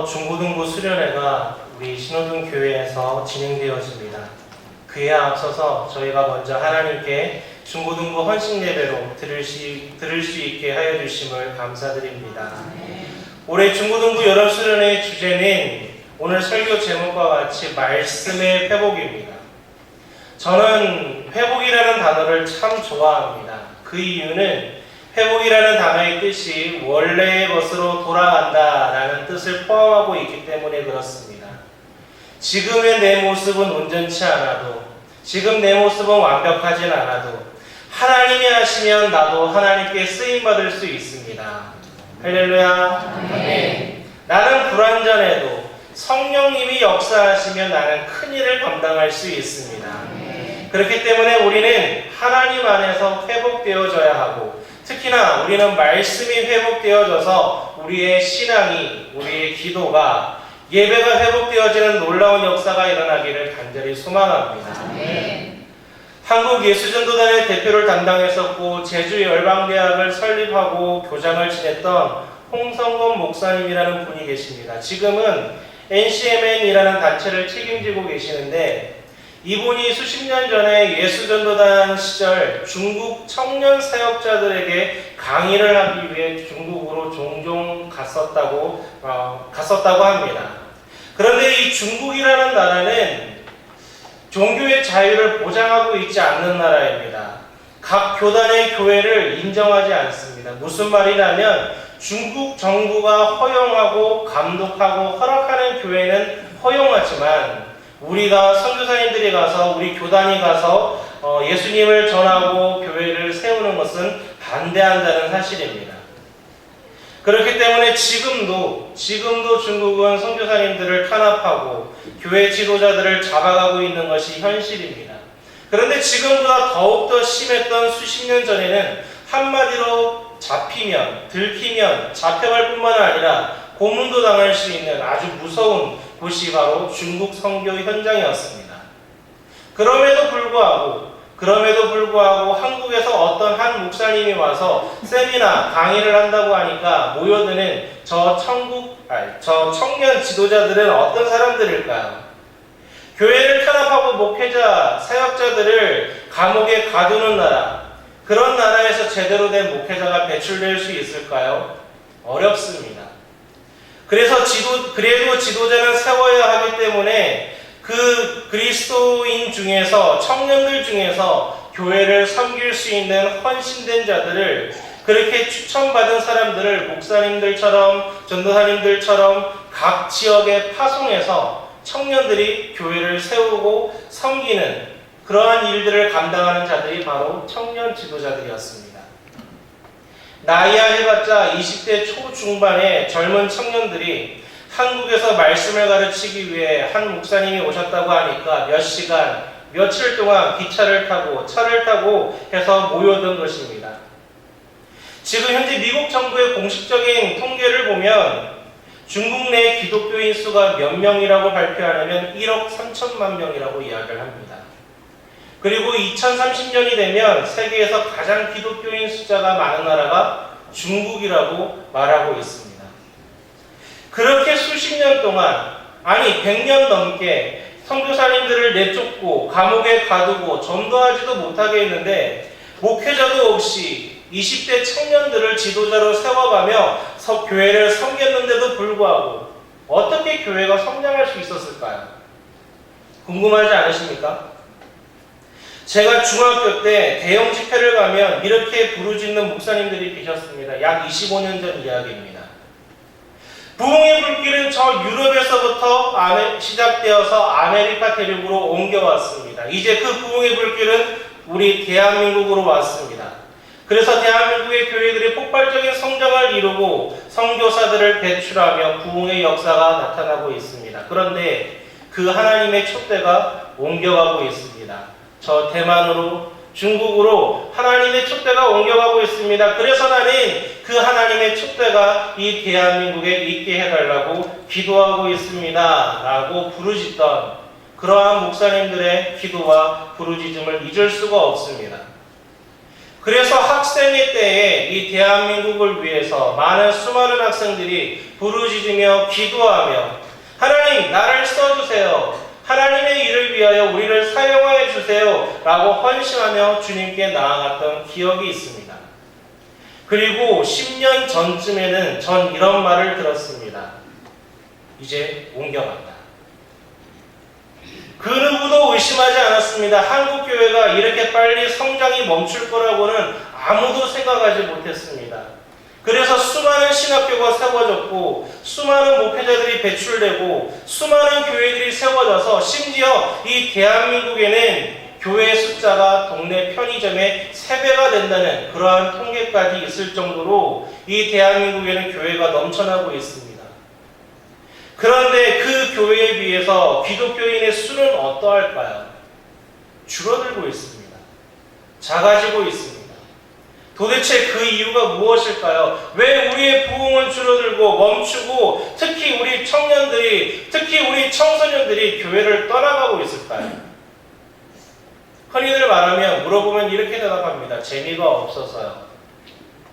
중고등부 수련회가 우리 신호등 교회에서 진행되어집니다. 그에 앞서서 저희가 먼저 하나님께 중고등부 헌신 예배로 들을 수 있게 하여 주심을 감사드립니다. 올해 중고등부 여름 수련회의 주제는 오늘 설교 제목과 같이 말씀의 회복입니다. 저는 회복이라는 단어를 참 좋아합니다. 그 이유는 회복이라는 단어의 뜻이 원래의 것으로 돌아간다 라는 뜻을 포함하고 있기 때문에 그렇습니다. 지금의 내 모습은 온전치 않아도, 지금 내 모습은 완벽하진 않아도 하나님이 하시면 나도 하나님께 쓰임받을 수 있습니다. 할렐루야. 네. 나는 불완전해도 성령님이 역사하시면 나는 큰 일을 감당할 수 있습니다. 그렇기 때문에 우리는 하나님 안에서 회복되어져야 하고, 특히나 우리는 말씀이 회복되어져서 우리의 신앙이, 우리의 기도가, 예배가 회복되어지는 놀라운 역사가 일어나기를 간절히 소망합니다. 한국예수전도단의 대표를 담당했었고 제주열방대학을 설립하고 교장을 지냈던 홍성건 목사님이라는 분이 계십니다. 지금은 NCMN이라는 단체를 책임지고 계시는데, 이분이 수십 년 전에 예수전도단 시절 중국 청년 사역자들에게 강의를 하기 위해 중국으로 종종 갔었다고 합니다. 그런데 이 중국이라는 나라는 종교의 자유를 보장하고 있지 않는 나라입니다. 각 교단의 교회를 인정하지 않습니다. 무슨 말이냐면 중국 정부가 허용하고 감독하고 허락하는 교회는 허용하지만 우리가 선교사님들이 가서, 우리 교단이 가서 예수님을 전하고 교회를 세우는 것은 반대한다는 사실입니다. 그렇기 때문에 지금도 중국은 선교사님들을 탄압하고 교회 지도자들을 잡아가고 있는 것이 현실입니다. 그런데 지금보다 더욱더 심했던 수십 년 전에는 한마디로 잡히면, 들키면 잡혀갈 뿐만 아니라 고문도 당할 수 있는 아주 무서운 곳이 바로 중국 선교 현장이었습니다. 그럼에도 불구하고 한국에서 어떤 한 목사님이 와서 세미나 강의를 한다고 하니까 모여드는 저 청년 지도자들은 어떤 사람들일까요? 교회를 탄압하고 목회자, 사역자들을 감옥에 가두는 나라, 그런 나라에서 제대로 된 목회자가 배출될 수 있을까요? 어렵습니다. 그래도 지도자는 세워야 하기 때문에 그 그리스도인 중에서, 청년들 중에서 교회를 섬길 수 있는 헌신된 자들을, 그렇게 추천받은 사람들을 목사님들처럼, 전도사님들처럼 각 지역에 파송해서 청년들이 교회를 세우고 섬기는 그러한 일들을 감당하는 자들이 바로 청년 지도자들이었습니다. 나이야 해봤자 20대 초중반의 젊은 청년들이 한국에서 말씀을 가르치기 위해 한 목사님이 오셨다고 하니까 몇 시간, 며칠 동안 기차를 타고 차를 타고 해서 모여든 것입니다. 지금 현재 미국 정부의 공식적인 통계를 보면 중국 내 기독교인 수가 몇 명이라고 발표하냐면 1억 3천만 명이라고 이야기를 합니다. 그리고 2030년이 되면 세계에서 가장 기독교인 숫자가 많은 나라가 중국이라고 말하고 있습니다. 그렇게 수십 년 동안, 아니 100년 넘게 선교사님들을 내쫓고 감옥에 가두고 전도하지도 못하게 했는데 목회자도 없이 20대 청년들을 지도자로 세워가며 교회를 섬겼는데도 불구하고 어떻게 교회가 성장할 수 있었을까요? 궁금하지 않으십니까? 제가 중학교 때 대형 집회를 가면 이렇게 부르짖는 목사님들이 계셨습니다. 약 25년 전 이야기입니다. 부흥의 불길은 저 유럽에서부터 시작되어서 아메리카 대륙으로 옮겨왔습니다. 이제 그 부흥의 불길은 우리 대한민국으로 왔습니다. 그래서 대한민국의 교회들이 폭발적인 성장을 이루고 선교사들을 배출하며 부흥의 역사가 나타나고 있습니다. 그런데 그 하나님의 촛대가 옮겨가고 있습니다. 저 대만으로, 중국으로 하나님의 촛대가 옮겨가고 있습니다. 그래서 나는 그 하나님의 촛대가 이 대한민국에 있게 해달라고 기도하고 있습니다. 라고 부르짖던 그러한 목사님들의 기도와 부르짖음을 잊을 수가 없습니다. 그래서 학생회 때에 이 대한민국을 위해서 수많은 학생들이 부르짖으며 기도하며 하나님 나를 써주세요. 하나님의 일을 위하여 우리를 사용하여 주세요. 라고 헌신하며 주님께 나아갔던 기억이 있습니다. 그리고 10년 전쯤에는 전 이런 말을 들었습니다. 이제 옮겨간다. 그 누구도 의심하지 않았습니다. 한국교회가 이렇게 빨리 성장이 멈출 거라고는 아무도 생각하지 못했습니다. 그래서 수많은 신학교가 세워졌고 수많은 목회자들이 배출되고 수많은 교회들이 세워져서 심지어 이 대한민국에는 교회 숫자가 동네 편의점의 3배가 된다는 그러한 통계까지 있을 정도로 이 대한민국에는 교회가 넘쳐나고 있습니다. 그런데 그 교회에 비해서 기독교인의 수는 어떠할까요? 줄어들고 있습니다. 작아지고 있습니다. 도대체 그 이유가 무엇일까요? 왜 우리의 부흥은 줄어들고 멈추고 특히 우리 청년들이, 특히 우리 청소년들이 교회를 떠나가고 있을까요? 흔히들 말하면 물어보면 이렇게 대답합니다. 재미가 없어서요.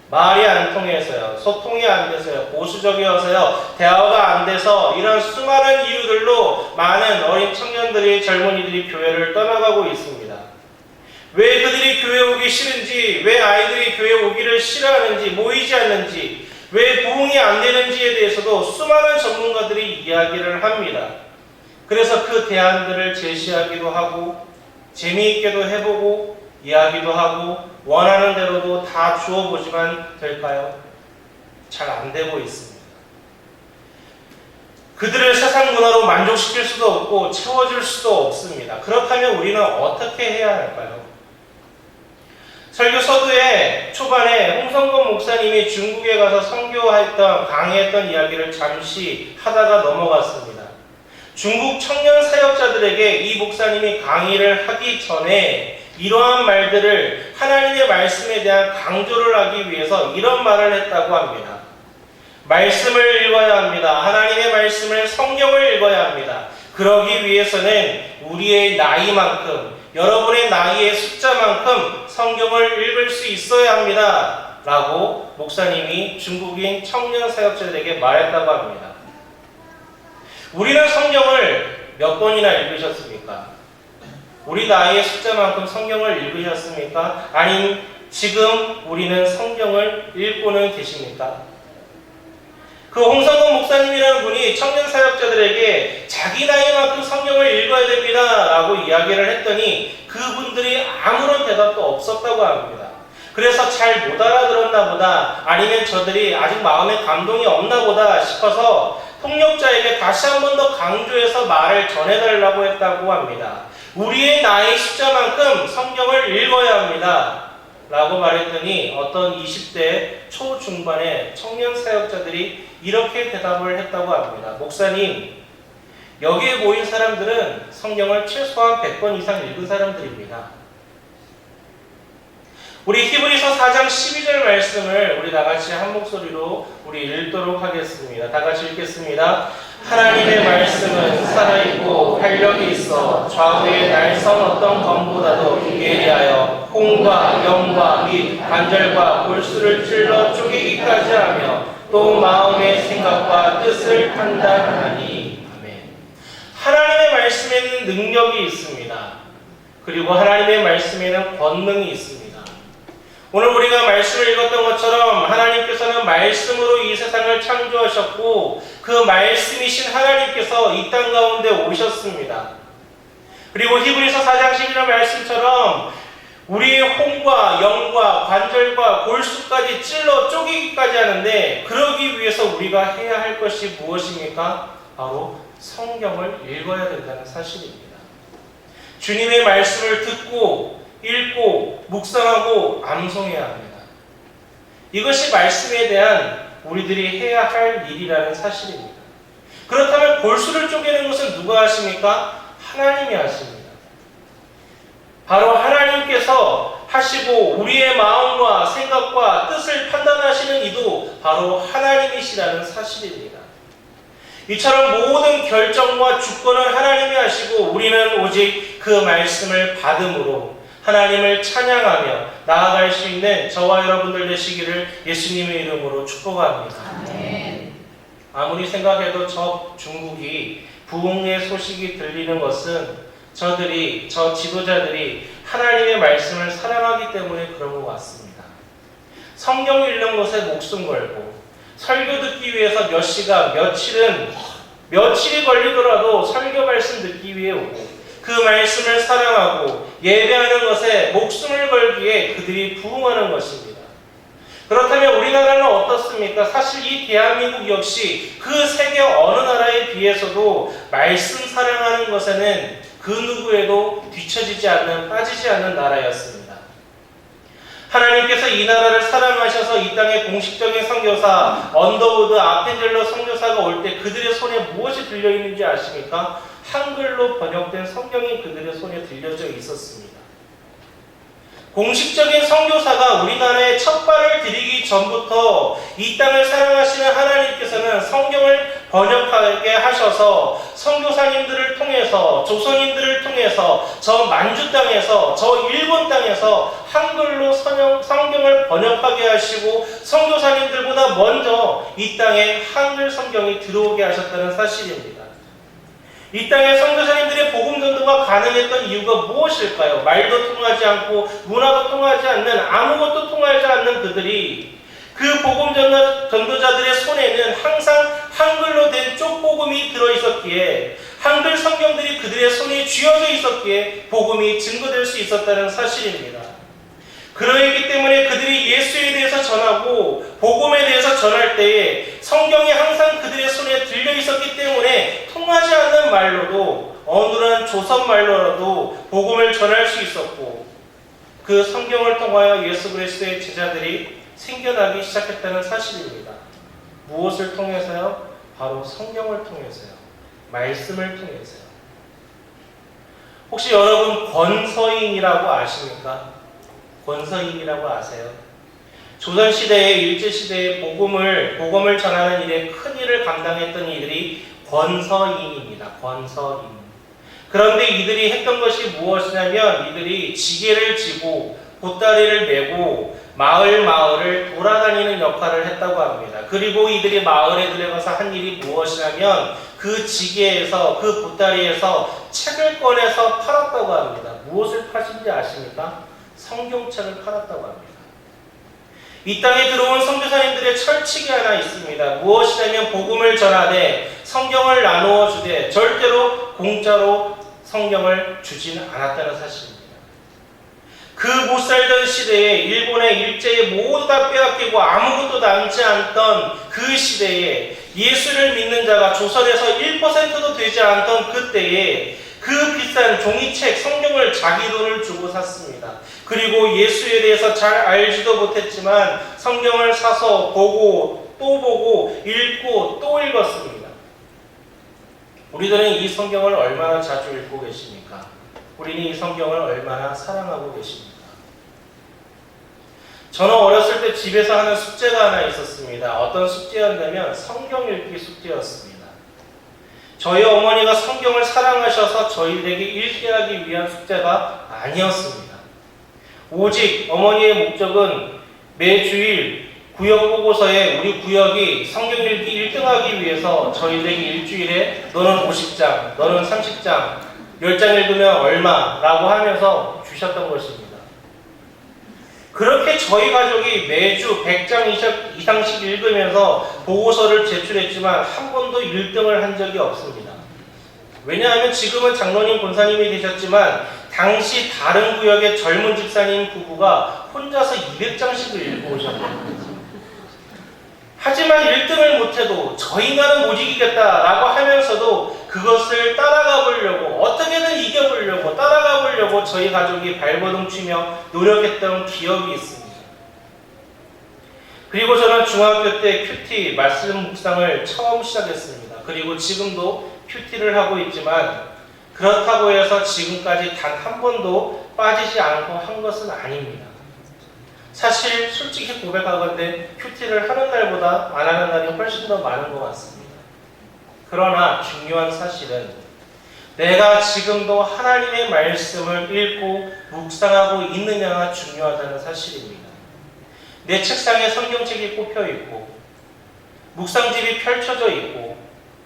말이 안 통해서요. 소통이 안 돼서요. 보수적이어서요. 대화가 안 돼서 이런 수많은 이유들로 많은 어린 청년들이, 젊은이들이 교회를 떠나가고 있습니다. 왜 그들이 교회 오기 싫은지, 왜 아이들이 교회 오기를 싫어하는지, 모이지 않는지, 왜 부흥이 안 되는지에 대해서도 수많은 전문가들이 이야기를 합니다. 그래서 그 대안들을 제시하기도 하고 재미있게도 해보고 이야기도 하고 원하는 대로도 다 주어보지만 될까요? 잘 안 되고 있습니다. 그들을 세상 문화로 만족시킬 수도 없고 채워줄 수도 없습니다. 그렇다면 우리는 어떻게 해야 할까요? 설교 서두에 초반에 홍성건 목사님이 중국에 가서 선교했던, 강의했던 이야기를 잠시 하다가 넘어갔습니다. 중국 청년 사역자들에게 이 목사님이 강의를 하기 전에 이러한 말들을, 하나님의 말씀에 대한 강조를 하기 위해서 이런 말을 했다고 합니다. 말씀을 읽어야 합니다. 하나님의 말씀을, 성경을 읽어야 합니다. 그러기 위해서는 우리의 나이만큼, 여러분의 나이의 숫자만큼 성경을 읽을 수 있어야 합니다. 라고 목사님이 중국인 청년 사역자들에게 말했다고 합니다. 우리는 성경을 몇 번이나 읽으셨습니까? 우리 나이의 숫자만큼 성경을 읽으셨습니까? 아니면 지금 우리는 성경을 읽고는 계십니까? 그 홍성건 목사님이라는 분이 청년 사역자들에게 자기 나이만큼 성경을 읽어야 됩니다 라고 이야기를 했더니 그분들이 아무런 대답도 없었다고 합니다. 그래서 잘 못 알아들었나 보다, 아니면 저들이 아직 마음에 감동이 없나 보다 싶어서 통역자에게 다시 한 번 더 강조해서 말을 전해달라고 했다고 합니다. 우리의 나이 숫자만큼 성경을 읽어야 합니다 라고 말했더니 어떤 20대 초중반의 청년 사역자들이 이렇게 대답을 했다고 합니다. 목사님, 여기에 모인 사람들은 성경을 최소한 100번 이상 읽은 사람들입니다. 우리 히브리서 4장 12절 말씀을 우리 다같이 한 목소리로 우리 읽도록 하겠습니다. 다같이 읽겠습니다. 하나님의 말씀은 살아있고 활력이 있어 좌우의 날선 어떤 검보다도 예리하여 콩과 영과 및 관절과 골수를 찔러 쪼개기까지 하며 또 마음의 생각과 뜻을 판단하니. 아멘. 하나님의 말씀에는 능력이 있습니다. 그리고 하나님의 말씀에는 권능이 있습니다. 오늘 우리가 말씀을 읽었던 것처럼 하나님께서는 말씀으로 이 세상을 창조하셨고 그 말씀이신 하나님께서 이 땅 가운데 오셨습니다. 그리고 히브리서 4장 11절 말씀처럼 우리의 혼과 영과 관절과 골수까지 찔러 쪼개기까지 하는데, 그러기 위해서 우리가 해야 할 것이 무엇입니까? 바로 성경을 읽어야 된다는 사실입니다. 주님의 말씀을 듣고 읽고 묵상하고 암송해야 합니다. 이것이 말씀에 대한 우리들이 해야 할 일이라는 사실입니다. 그렇다면 골수를 쪼개는 것은 누가 하십니까? 하나님이 하십니다. 바로 하나님께서 하시고 우리의 마음과 생각과 뜻을 판단하시는 이도 바로 하나님이시라는 사실입니다. 이처럼 모든 결정과 주권을 하나님이 하시고 우리는 오직 그 말씀을 받음으로 하나님을 찬양하며 나아갈 수 있는 저와 여러분들 되시기를 예수님의 이름으로 축복합니다. 아멘. 아무리 생각해도 저 중국이 부흥의 소식이 들리는 것은 저 지도자들이 하나님의 말씀을 사랑하기 때문에 그런 것 같습니다. 성경 읽는 것에 목숨 걸고 설교 듣기 위해서 몇 시간, 며칠이 걸리더라도 설교 말씀 듣기 위해 오고 그 말씀을 사랑하고 예배하는 것에 목숨을 걸기에 그들이 부흥하는 것입니다. 그렇다면 우리나라는 어떻습니까? 사실 이 대한민국 역시 그 세계 어느 나라에 비해서도 말씀 사랑하는 것에는 그 누구에도 뒤처지지 않는, 빠지지 않는 나라였습니다. 하나님께서 이 나라를 사랑하셔서 이 땅의 공식적인 선교사 언더우드 아펜젤러 선교사가 올 때 그들의 손에 무엇이 들려있는지 아십니까? 한글로 번역된 성경이 그들의 손에 들려져 있었습니다. 공식적인 선교사가 우리나라에 첫 발을 들이기 전부터 이 땅을 사랑하시는 하나님께서는 성경을 번역하게 하셔서 선교사님들을 통해서 조선인들을 통해서 저 만주 땅에서 저 일본 땅에서 한글로 성경을 번역하게 하시고 선교사님들보다 먼저 이 땅에 한글 성경이 들어오게 하셨다는 사실입니다. 이 땅에 선교사님들의 복음 전도가 가능했던 이유가 무엇일까요? 말도 통하지 않고 문화도 통하지 않는 아무것도 통하지 않는 그들이 그 복음 전도자들의 손에는 항상 한글로 된 쪽복음이 들어있었기에 한글 성경들이 그들의 손에 쥐어져 있었기에 복음이 증거될 수 있었다는 사실입니다. 그러했기 때문에 그들이 예수에 대해서 전하고 복음에 대해서 전할 때에 성경이 항상 그들의 손에 들려 있었기 때문에 통하지 않는 말로도 어눌한 조선 말로라도 복음을 전할 수 있었고 그 성경을 통하여 예수 그리스도의 제자들이 생겨나기 시작했다는 사실입니다. 무엇을 통해서요? 바로 성경을 통해서요. 말씀을 통해서요. 혹시 여러분 권서인이라고 아십니까? 권서인이라고 아세요? 조선시대에 일제시대에 복음을 전하는 일에 큰 일을 감당했던 이들이 권서인입니다. 권서인. 그런데 이들이 했던 것이 무엇이냐면 이들이 지게를 지고 보따리를 메고 마을을 돌아다니는 역할을 했다고 합니다. 그리고 이들이 마을에 들어가서 한 일이 무엇이냐면 그 지게에서 그 보따리에서 책을 꺼내서 팔았다고 합니다. 무엇을 파신지 아십니까? 성경책을 팔았다고 합니다. 이 땅에 들어온 선교사님들의 철칙이 하나 있습니다. 무엇이냐면 복음을 전하되 성경을 나누어 주되 절대로 공짜로 성경을 주지는 않았다는 사실입니다. 그 못 살던 시대에 일본의 일제에 모두 다 빼앗기고 아무것도 남지 않던 그 시대에 예수를 믿는 자가 조선에서 1%도 되지 않던 그때에 그 비싼 종이책 성경을 자기 돈을 주고 샀습니다. 그리고 예수에 대해서 잘 알지도 못했지만 성경을 사서 보고 또 보고 읽고 또 읽었습니다. 우리들은 이 성경을 얼마나 자주 읽고 계십니까? 우리는 이 성경을 얼마나 사랑하고 계십니까? 저는 어렸을 때 집에서 하는 숙제가 하나 있었습니다. 어떤 숙제였냐면 성경 읽기 숙제였습니다. 저희 어머니가 성경을 사랑하셔서 저희에게 읽게 하기 위한 숙제가 아니었습니다. 오직 어머니의 목적은 매주일 구역 보고서에 우리 구역이 성경 읽기 1등하기 위해서 저희들에게 일주일에 너는 50장, 너는 30장, 10장 읽으면 얼마라고 하면서 주셨던 것입니다. 그렇게 저희 가족이 매주 100장 이상씩 읽으면서 보고서를 제출했지만 한 번도 1등을 한 적이 없습니다. 왜냐하면 지금은 장로님 권사님이 되셨지만 당시 다른 구역의 젊은 집사님 부부가 혼자서 200장씩을 읽고 오셨거든요. 하지만 1등을 못해도 저희만은 못 이기겠다라고 하면서도 그것을 따라가 보려고 어떻게든 이겨보려고 따라가 보려고 저희 가족이 발버둥 치며 노력했던 기억이 있습니다. 그리고 저는 중학교 때 큐티 말씀 묵상을 처음 시작했습니다. 그리고 지금도 큐티를 하고 있지만 그렇다고 해서 지금까지 단 한 번도 빠지지 않고 한 것은 아닙니다. 사실 솔직히 고백하건대 큐티를 하는 날보다 안 하는 날이 훨씬 더 많은 것 같습니다. 그러나 중요한 사실은 내가 지금도 하나님의 말씀을 읽고 묵상하고 있느냐가 중요하다는 사실입니다. 내 책상에 성경책이 꼽혀 있고 묵상집이 펼쳐져 있고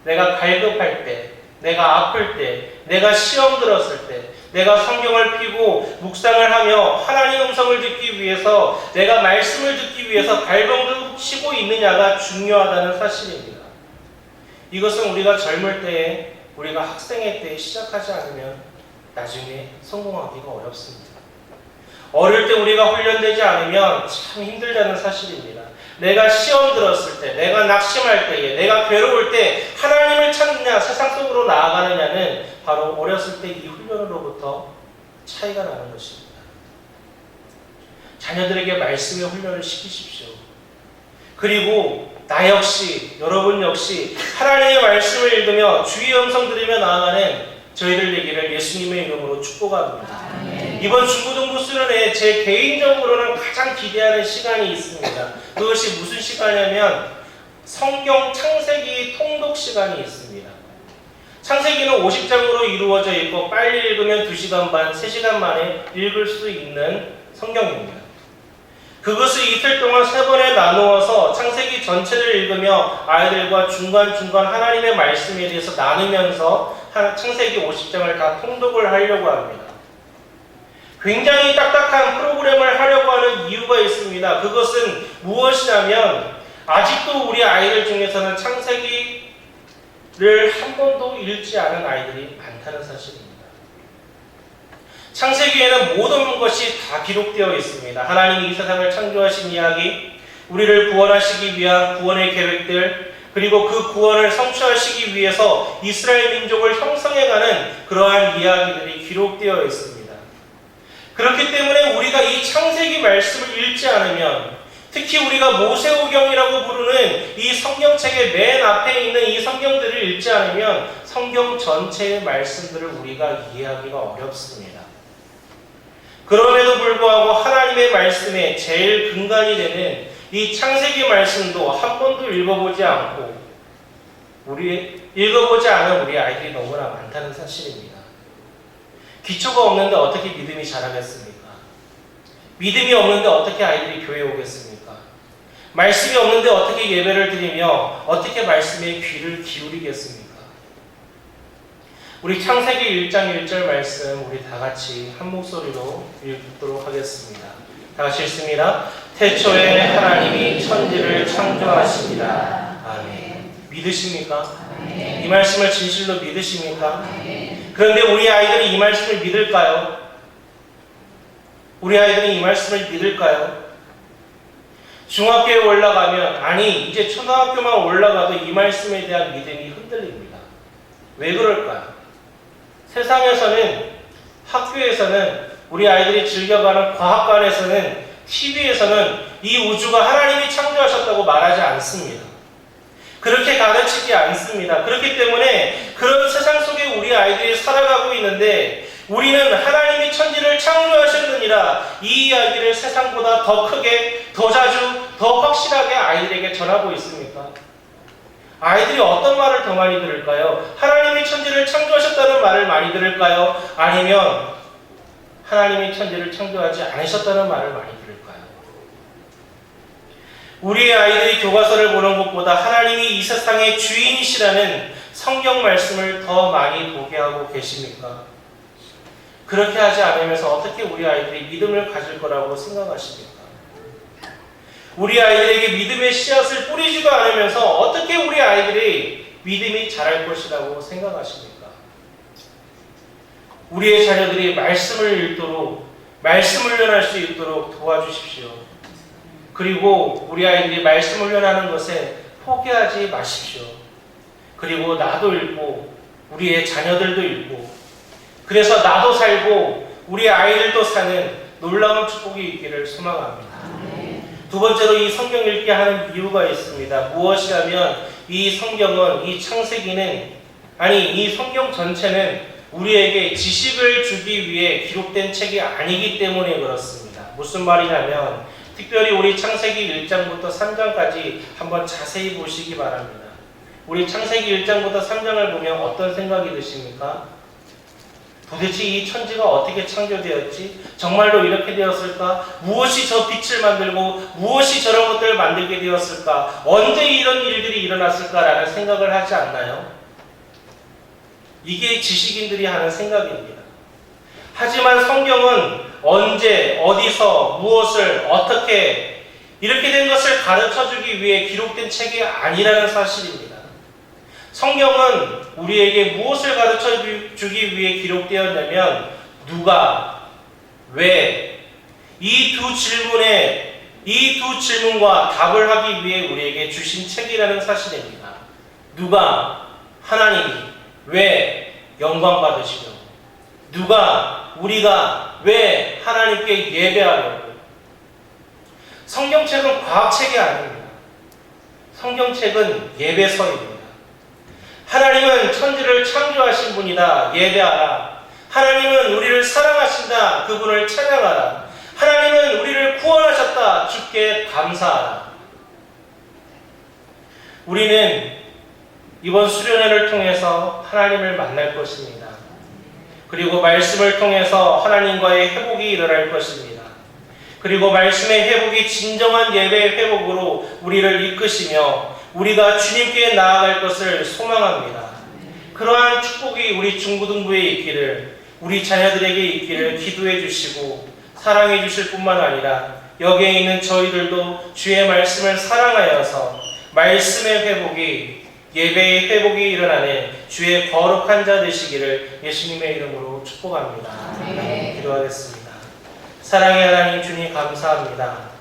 내가 갈급할 때, 내가 아플 때, 내가 시험 들었을 때 내가 성경을 펴고 묵상을 하며 하나님 음성을 듣기 위해서 내가 말씀을 듣기 위해서 발버둥 치고 있느냐가 중요하다는 사실입니다. 이것은 우리가 젊을 때에 우리가 학생의 때에 시작하지 않으면 나중에 성공하기가 어렵습니다. 어릴 때 우리가 훈련되지 않으면 참 힘들다는 사실입니다. 내가 시험 들었을 때, 내가 낙심할 때에, 내가 괴로울 때 하나님을 찾느냐, 세상 속으로 나아가느냐는 바로 어렸을 때 이 훈련으로부터 차이가 나는 것입니다. 자녀들에게 말씀의 훈련을 시키십시오. 그리고 나 역시, 여러분 역시 하나님의 말씀을 읽으며 주의 음성 들으며 나아가는 저희들 되기를 예수님의 이름으로 축복합니다. 이번 중고등부 수련회에 제 개인적으로는 가장 기대하는 시간이 있습니다. 그것이 무슨 시간이냐면 성경 창세기 통독 시간이 있습니다. 창세기는 50장으로 이루어져 있고 빨리 읽으면 2시간 반, 3시간 만에 읽을 수 있는 성경입니다. 그것을 이틀 동안 3번에 나누어서 창세기 전체를 읽으며 아이들과 중간중간 하나님의 말씀에 대해서 나누면서 창세기 50장을 다 통독을 하려고 합니다. 굉장히 딱딱한 프로그램을 하려고 하는 이유가 있습니다. 그것은 무엇이냐면 아직도 우리 아이들 중에서는 창세기를 한 번도 읽지 않은 아이들이 많다는 사실입니다. 창세기에는 모든 것이 다 기록되어 있습니다. 하나님이 이 세상을 창조하신 이야기, 우리를 구원하시기 위한 구원의 계획들, 그리고 그 구원을 성취하시기 위해서 이스라엘 민족을 형성해가는 그러한 이야기들이 기록되어 있습니다. 그렇기 때문에 우리가 이 창세기 말씀을 읽지 않으면, 특히 우리가 모세오경이라고 부르는 이 성경책의 맨 앞에 있는 이 성경들을 읽지 않으면 성경 전체의 말씀들을 우리가 이해하기가 어렵습니다. 그럼에도 불구하고 하나님의 말씀에 제일 근간이 되는 이 창세기 말씀도 한 번도 읽어보지 않고 읽어보지 않은 우리 아이들이 너무나 많다는 사실입니다. 기초가 없는데 어떻게 믿음이 자라겠습니까? 믿음이 없는데 어떻게 아이들이 교회에 오겠습니까? 말씀이 없는데 어떻게 예배를 드리며 어떻게 말씀에 귀를 기울이겠습니까? 우리 창세기 1장 1절 말씀 우리 다 같이 한 목소리로 읽도록 하겠습니다. 다 같이 읽습니다. 태초에 하나님이 천지를 창조하십니다. 아멘. 믿으십니까? 아멘. 이 말씀을 진실로 믿으십니까? 아멘. 그런데 우리 아이들이 이 말씀을 믿을까요? 우리 아이들이 이 말씀을 믿을까요? 중학교에 올라가면, 아니 이제 초등학교만 올라가도 이 말씀에 대한 믿음이 흔들립니다. 왜 그럴까요? 세상에서는, 학교에서는, 우리 아이들이 즐겨가는 과학관에서는, TV에서는 이 우주가 하나님이 창조하셨다고 말하지 않습니다. 그렇게 가르치지 않습니다. 그렇기 때문에 그런 세상 속에 우리 아이들이 살아가고 있는데, 우리는 하나님이 천지를 창조하셨느니라 이 이야기를 세상보다 더 크게, 더 자주, 더 확실하게 아이들에게 전하고 있습니까? 아이들이 어떤 말을 더 많이 들을까요? 하나님이 천지를 창조하셨다는 말을 많이 들을까요? 아니면 하나님이 천지를 창조하지 않으셨다는 말을 많이 들을까요? 우리의 아이들이 교과서를 보는 것보다 하나님이 이 세상의 주인이시라는 성경 말씀을 더 많이 보게 하고 계십니까? 그렇게 하지 않으면서 어떻게 우리 아이들이 믿음을 가질 거라고 생각하십니까? 우리 아이들에게 믿음의 씨앗을 뿌리지도 않으면서 어떻게 우리 아이들이 믿음이 자랄 것이라고 생각하십니까? 우리의 자녀들이 말씀을 읽도록, 말씀을 훈련할 수 있도록 도와주십시오. 그리고 우리 아이들이 말씀을 훈련하는 것에 포기하지 마십시오. 그리고 나도 읽고 우리의 자녀들도 읽고, 그래서 나도 살고 우리 아이들도 사는 놀라운 축복이 있기를 소망합니다. 두 번째로 이 성경 읽게 하는 이유가 있습니다. 무엇이냐면 이 성경은, 이 창세기는, 아니 이 성경 전체는 우리에게 지식을 주기 위해 기록된 책이 아니기 때문에 그렇습니다. 무슨 말이냐면 특별히 우리 창세기 1장부터 3장까지 한번 자세히 보시기 바랍니다. 우리 창세기 1장부터 3장을 보면 어떤 생각이 드십니까? 도대체 이 천지가 어떻게 창조되었지? 정말로 이렇게 되었을까? 무엇이 저 빛을 만들고 무엇이 저런 것들을 만들게 되었을까? 언제 이런 일들이 일어났을까라는 생각을 하지 않나요? 이게 지식인들이 하는 생각입니다. 하지만 성경은 언제, 어디서, 무엇을, 어떻게 이렇게 된 것을 가르쳐주기 위해 기록된 책이 아니라는 사실입니다. 성경은 우리에게 무엇을 가르쳐주기 위해 기록되었냐면 누가, 왜, 이 두 질문과 답을 하기 위해 우리에게 주신 책이라는 사실입니다. 누가, 하나님이, 왜, 영광 받으시려. 누가, 우리가, 왜 하나님께 예배하려고. 성경책은 과학책이 아닙니다. 성경책은 예배서입니다. 하나님은 천지를 창조하신 분이다. 예배하라. 하나님은 우리를 사랑하신다. 그분을 찬양하라. 하나님은 우리를 구원하셨다. 주께 감사하라. 우리는 이번 수련회를 통해서 하나님을 만날 것입니다. 그리고 말씀을 통해서 하나님과의 회복이 일어날 것입니다. 그리고 말씀의 회복이 진정한 예배의 회복으로 우리를 이끄시며 우리가 주님께 나아갈 것을 소망합니다. 그러한 축복이 우리 중고등부에 있기를, 우리 자녀들에게 있기를 기도해 주시고 사랑해 주실 뿐만 아니라 여기에 있는 저희들도 주의 말씀을 사랑하여서 말씀의 회복이, 예배의 회복이 일어나는 주의 거룩한 자 되시기를 예수님의 이름으로 축복합니다. 기도하겠습니다. 사랑의 하나님 주님 감사합니다.